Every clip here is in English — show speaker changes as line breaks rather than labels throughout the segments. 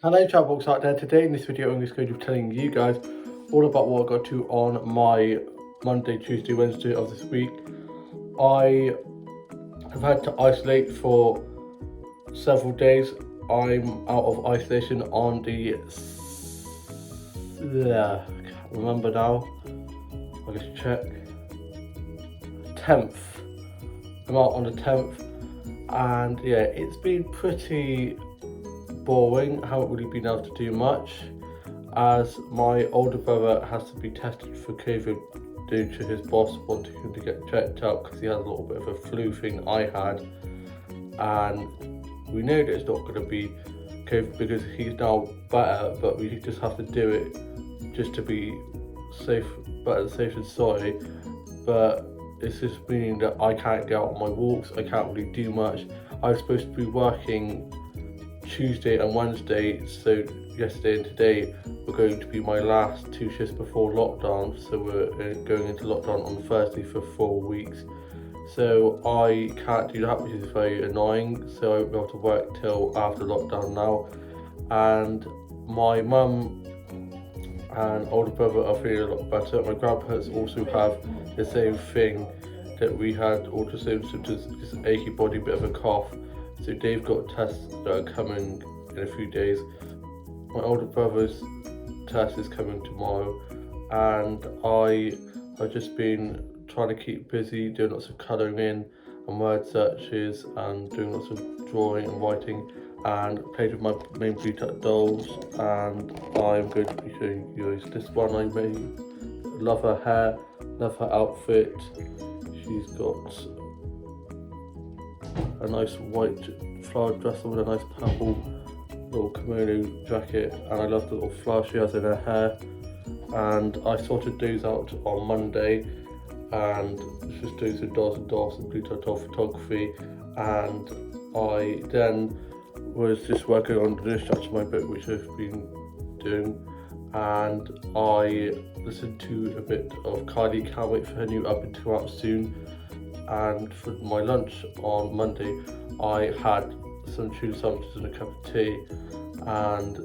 Hello Chatbox out there. Today in this video I'm just going to be telling you guys all about what I got to on my Monday, Tuesday, Wednesday of this week. I have had to isolate for several days. I'm out of isolation on the I can't remember now. I'll just check. 10th. I'm out on the 10th, and yeah, it's been pretty boring. I haven't really been able to do much as my older brother has to be tested for COVID due to his boss wanting him to get checked out because he had a little bit of a flu thing I had, and we know that it's not going to be COVID because he's now better, but we just have to do it just to be safe, better safe than sorry. But it's just meaning that I can't get out on my walks, I can't really do much. I was supposed to be working Tuesday and Wednesday, so yesterday and today were going to be my last 2 shifts before lockdown, so we're going into lockdown on Thursday for 4 weeks. So I can't do that, which is very annoying, so I won't be able to work till after lockdown now. And my mum and older brother are feeling a lot better. My grandparents also have the same thing that we had, all the same symptoms, just an achy body, bit of a cough. So they've got tests that are coming in a few days. My older brother's test is coming tomorrow, and I have just been trying to keep busy, doing lots of colouring in and word searches and doing lots of drawing and writing, and played with my main Blue Tuck dolls. And I'm going to be showing you guys this one I made. Love her hair, love her outfit. She's got a nice white flowered dress on with a nice purple little kimono jacket, and I love the little flower she has in her hair. And I sorted those out on Monday, and just doing some dolls and dolls and Blue Tuck doll photography. And I then was just working on the structure of my book, which I've been doing, and I listened to a bit of Kylie. Can't wait for her new album to come out soon. And for my lunch on Monday I had some tuna sandwiches and a cup of tea, and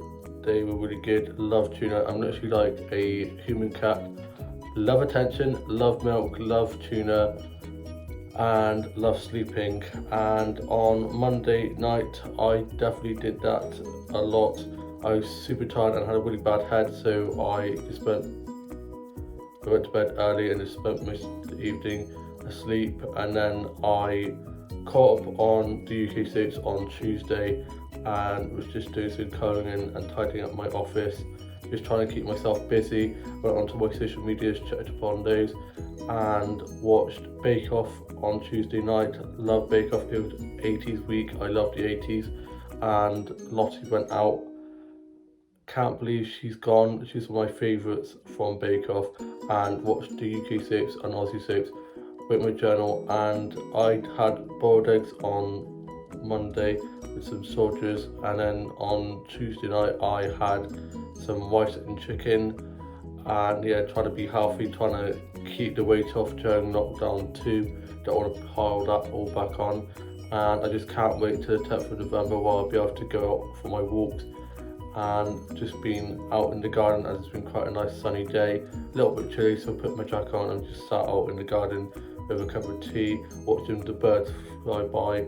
they were really good. Love tuna. I'm literally like a human cat. Love attention, love milk, love tuna, and love sleeping. And on Monday night I definitely did that a lot. I was super tired and had a really bad head, so I went to bed early and just spent most of the evening asleep. And then I caught up on the UK soaps on Tuesday and was just doing some colouring in and tidying up my office, just trying to keep myself busy. Went onto my social medias, checked upon those, and watched Bake Off on Tuesday night. Love Bake Off. It was 80s week. I love the 80s, and Lottie went out. Can't believe she's gone. She's one of my favourites from Bake Off. And watched the UK soaps and Aussie soaps with my journal. And I had boiled eggs on Monday with some soldiers, and then on Tuesday night I had some rice and chicken. And yeah, trying to be healthy, trying to keep the weight off during lockdown too. Don't want to pile that all back on. And I just can't wait till the 10th of November where I'll be able to go out for my walks. And just been out in the garden, as it's been quite a nice sunny day, a little bit chilly, so I put my jacket on and just sat out in the garden with a cup of tea, watching the birds fly by,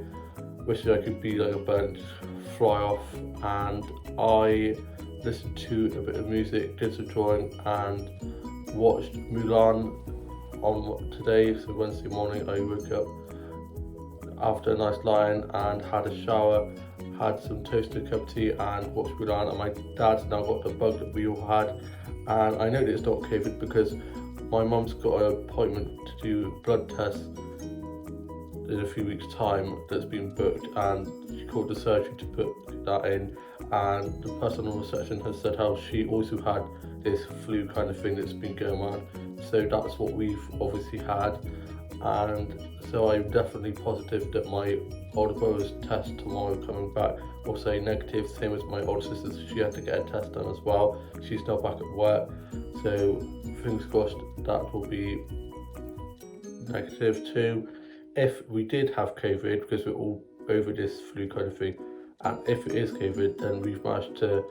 wishing I could be like a bird and just fly off. And I listened to a bit of music, did some drawing, and watched Mulan on today. So Wednesday morning I woke up after a nice lie-in and had a shower, had some toasted cup of tea and watched Mulan. And my dad's now got the bug that we all had, and I know that it's not COVID because my mum's got an appointment to do blood tests in a few weeks time that's been booked, and she called the surgery to put that in. And the person on reception has said how she also had this flu kind of thing that's been going on, so that's what we've obviously had. And so I'm definitely positive that my older brother's test tomorrow coming back will say negative, same as my older sister's. She had to get a test done as well. She's now back at work, so fingers crossed that will be negative too. If we did have COVID, because we're all over this flu kind of thing, and if it is COVID, then we've managed to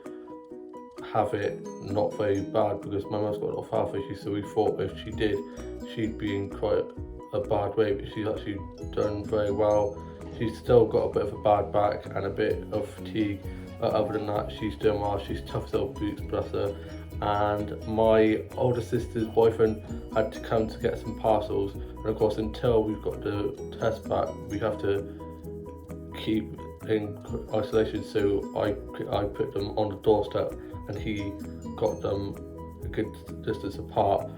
have it not very bad, because my mum's got a lot of health issues, so we thought if she did, she'd be in quite a bad way, but she's actually done very well. She's still got a bit of a bad back and a bit of fatigue, but other than that, she's doing well. She's tough as old boots, bless her. And my older sister's boyfriend had to come to get some parcels, and of course, until we've got the test back, we have to keep in isolation. So I put them on the doorstep, and he got them a good distance apart,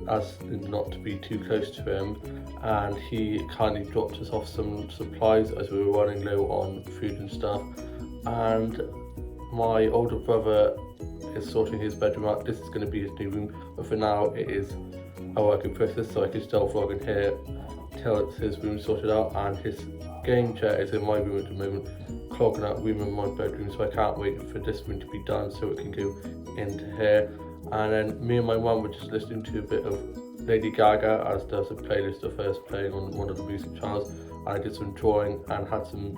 as not to be too close to him, and he kindly dropped us off some supplies as we were running low on food and stuff. And my older brother is sorting his bedroom out. This is going to be his new room, but for now it is a work in process, so I can still vlog in here till it's his room sorted out. And his game chair is in my room at the moment, clogging out room in my bedroom, so I can't wait for this room to be done so it can go into here. And then me and my mum were just listening to a bit of Lady Gaga, as there's a playlist of hers playing on one of the music channels. I did some drawing and had some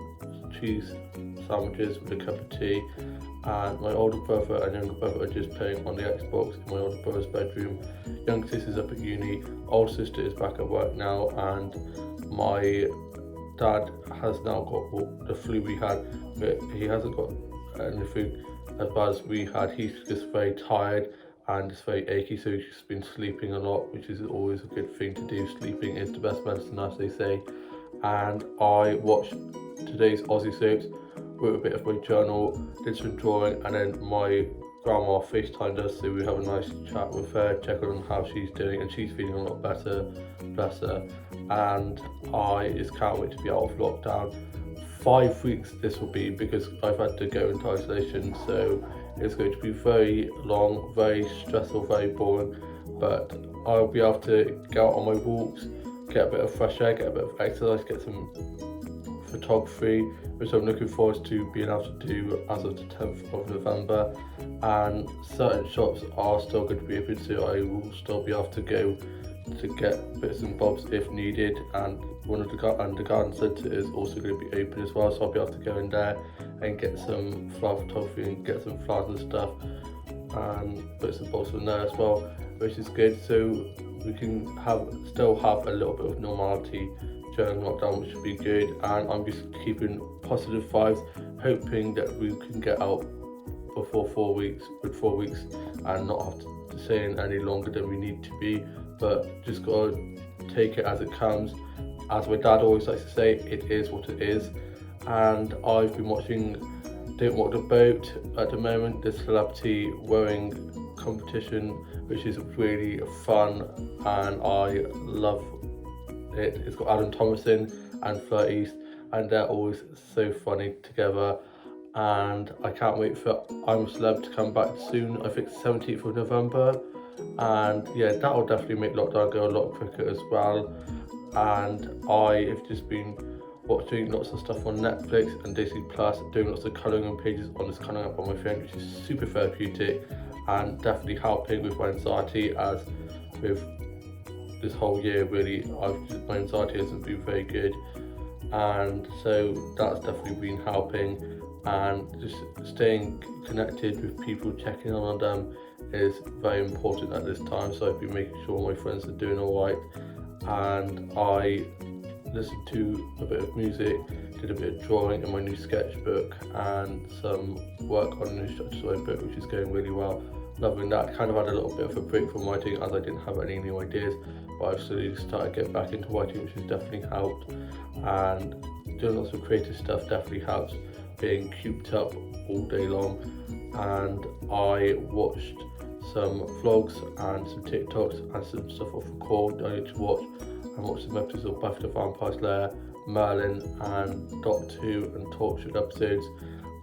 cheese sandwiches with a cup of tea. And my older brother and younger brother are just playing on the Xbox in my older brother's bedroom. Young sister's up at uni, older sister is back at work now, and my dad has now got the flu we had, but he hasn't got anything as bad as we had. He's just very tired and it's very achy, so he's just been sleeping a lot, which is always a good thing to do. Sleeping is the best medicine, as they say. And I watched today's Aussie soaps, wrote a bit of my journal, did some drawing, and then my grandma FaceTimed us, so we have a nice chat with her, check on how she's doing, and she's feeling a lot better, bless her. And I just can't wait to be out of lockdown. 5 weeks this will be, because I've had to go into isolation, so it's going to be very long, very stressful, very boring, but I'll be able to go out on my walks, get a bit of fresh air, get a bit of exercise, get some photography, which I'm looking forward to being able to do as of the 10th of November. And certain shops are still going to be open, so I will still be able to go to get bits and bobs if needed. And the garden centre is also going to be open as well, so I'll be able to go in there and get some flower photography and get some flowers and stuff, and bits and bobs from there as well, which is good. So we can still have a little bit of normality during lockdown, which would be good. And I'm just keeping positive vibes, hoping that we can get out before 4 weeks, and not have to stay in any longer than we need to be, but just gotta take it as it comes. As my dad always likes to say, it is what it is. And I've been watching Don't Walk the Boat at the moment, the celebrity rowing competition, which is really fun and I love it. It's got Adam Thomason and Fleur East, and they're always so funny together. And I can't wait for I'm a Celeb to come back soon. I think 17th of November, and yeah, that'll definitely make lockdown go a lot quicker as well. And I have just been watching lots of stuff on Netflix and Disney Plus, doing lots of colouring pages on this colouring app on my phone, which is super therapeutic and definitely helping with my anxiety, as with this whole year really my anxiety hasn't been very good, and so that's definitely been helping. And just staying connected with people, checking on them is very important at this time, so I've been making sure my friends are doing alright. And I listened to a bit of music, did a bit of drawing in my new sketchbook, and some work on a new structured design book, which is going really well. Loving that. Kind of had a little bit of a break from writing as I didn't have any new ideas, but I've slowly started getting back into writing, which has definitely helped. And doing lots of creative stuff definitely helps, being cooped up all day long. And I watched some vlogs and some TikToks and some stuff off record I need to watch, and watched some episodes of Buffy the Vampire Slayer, Merlin and Doctor Who and Torchwood episodes.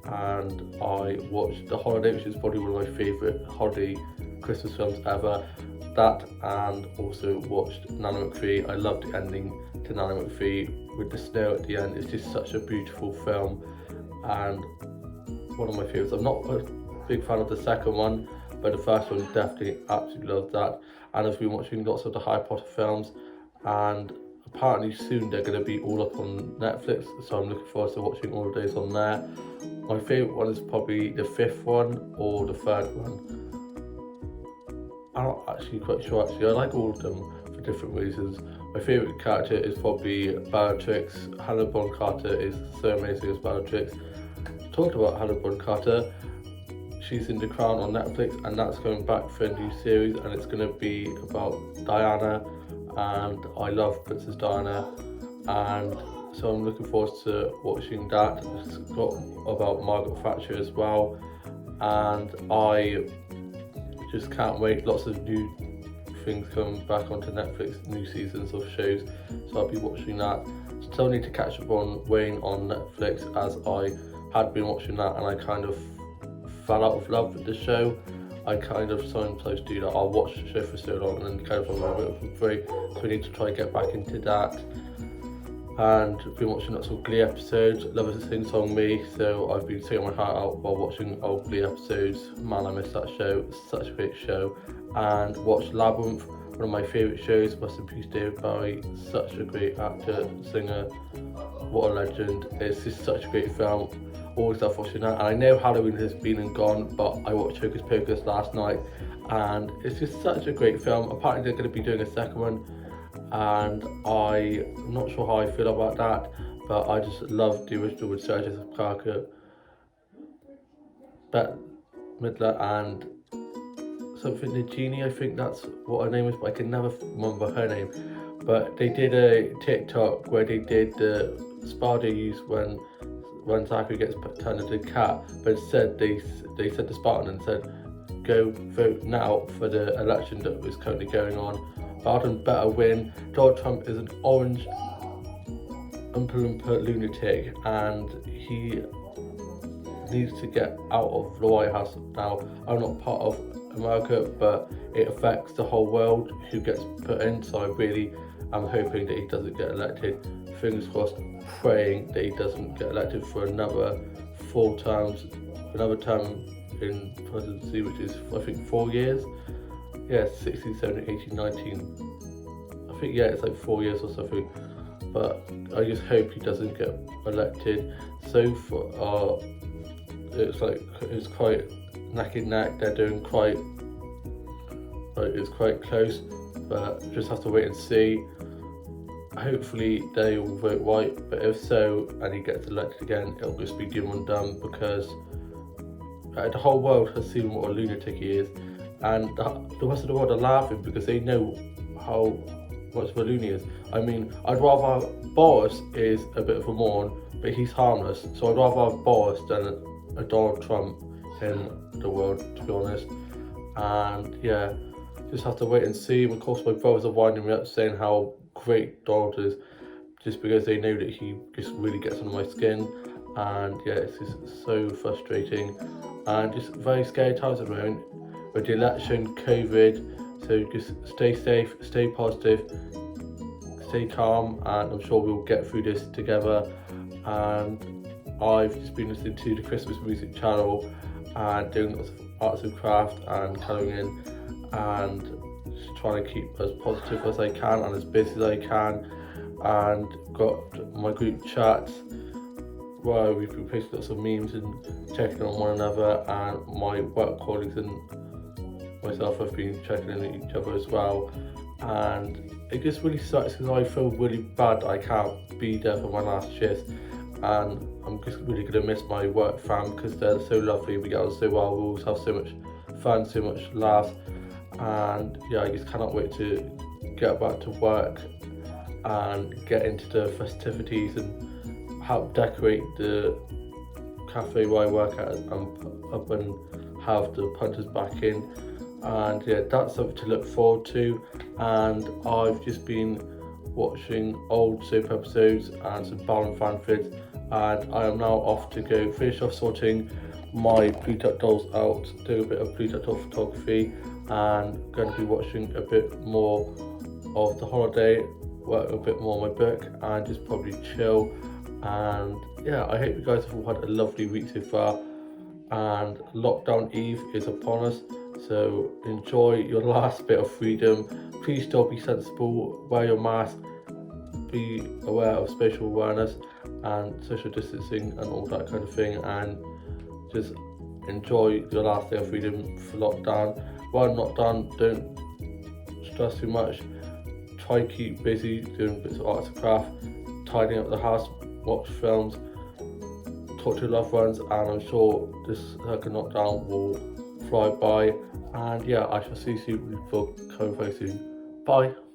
And I watched The Holiday, which is probably one of my favourite holiday Christmas films ever. That, and also watched Nana McPhee. I loved the ending to Nana McPhee with the snow at the end. It's just such a beautiful film and one of my favourites. I'm not a big fan of the second one, but the first one definitely absolutely loved that. And I've been watching lots of the Harry Potter films, and apparently soon they're going to be all up on Netflix, so I'm looking forward to watching all of those on there. My favourite one is probably the 5th one or the 3rd one. I'm not actually quite sure actually, I like all of them for different reasons. My favourite character is probably Bellatrix. Helena Bonham Carter is so amazing as Bellatrix. Talked about Helena Bonham Carter, she's in The Crown on Netflix, and that's going back for a new series, and it's going to be about Diana, and I love Princess Diana, and so I'm looking forward to watching that. It's got about Margaret Thatcher as well, and I just can't wait. Lots of new things coming back onto Netflix, new seasons of shows, so I'll be watching that. Still need to catch up on Wayne on Netflix, as I had been watching that and I kind of fell out of love with the show. I kind of sometimes do that. I'll watch the show for so long and then kind of I'm a bit of a break, so I need to try and get back into that. And been watching lots of Glee episodes. Love is a Sing Song Me, so I've been singing my heart out while watching old Glee episodes. Man, I miss that show. It's such a great show. And watched Labyrinth, one of my favourite shows. Rest in peace, David Bowie. Such a great actor, singer. What a legend. It's just such a great film. Always love watching that. And I know Halloween has been and gone, but I watched Hocus Pocus last night, and it's just such a great film. Apparently they're going to be doing a second one, and I'm not sure how I feel about that, but I just love the original with Sarah Jessica Parker, Bette Midler, and something Nagini, I think that's what her name is, but I can never remember her name. But they did a TikTok where they did the spell they use when Zachary gets turned into a cat, but instead they said to Spartan and said, go vote now for the election that is currently going on. Biden better win. Donald Trump is an orange Oompa Loompa lunatic, and he needs to get out of the White House now. I'm not part of America, but it affects the whole world who gets put in, so I really am hoping that he doesn't get elected. Fingers crossed, praying that he doesn't get elected for another 4 terms, another term in presidency, which is I think 4 years. Yeah, 16, 17, 18, 19. I think yeah, it's like 4 years or something. But I just hope he doesn't get elected. So far, it's quite neck and neck. They're doing quite, it's quite close, but just have to wait and see. Hopefully they will vote white, but if so and he gets elected again, it'll just be doom and done, because the whole world has seen what a lunatic he is, and the rest of the world are laughing because they know how much of a loony he is. I mean, I'd rather Boris is a bit of a moron, but he's harmless, so I'd rather have Boris than a Donald Trump in the world, to be honest. And yeah, just have to wait and see. Of course, my brothers are winding me up saying how great Donald is, just because they know that he just really gets under my skin, and yeah, it's just so frustrating and just very scary times at the moment with the election, COVID. So just stay safe, stay positive, stay calm, and I'm sure we'll get through this together. And I've just been listening to the Christmas music channel and doing lots of arts and craft and colouring in, and just trying to keep as positive as I can and as busy as I can, and got my group chats where we've been posting lots of memes and checking on one another, and my work colleagues and myself have been checking in each other as well. And it just really sucks because I feel really bad I can't be there for my last shift, and I'm just really going to miss my work fam because they're so lovely, we get on so well, we always have so much fun, so much laughs. And yeah, I just cannot wait to get back to work and get into the festivities and help decorate the cafe where I work at and up and have the punters back in. And yeah, that's something to look forward to. And I've just been watching old soap episodes and some Baron fan vids, and I am now off to go finish off sorting my Blue Duck dolls out, do a bit of Blue Duck doll photography, and going to be watching a bit more of The Holiday, work a bit more on my book, and just probably chill. And yeah, I hope you guys have all had a lovely week so far, and lockdown eve is upon us, so enjoy your last bit of freedom. Please still be sensible, wear your mask, be aware of spatial awareness and social distancing and all that kind of thing, and just enjoy your last day of freedom for lockdown. While not done, don't stress too much. Try to keep busy doing bits of arts and craft, tidying up the house, watch films, talk to your loved ones, and I'm sure this second lockdown will fly by. And yeah, I shall see you for COVID very soon. Bye.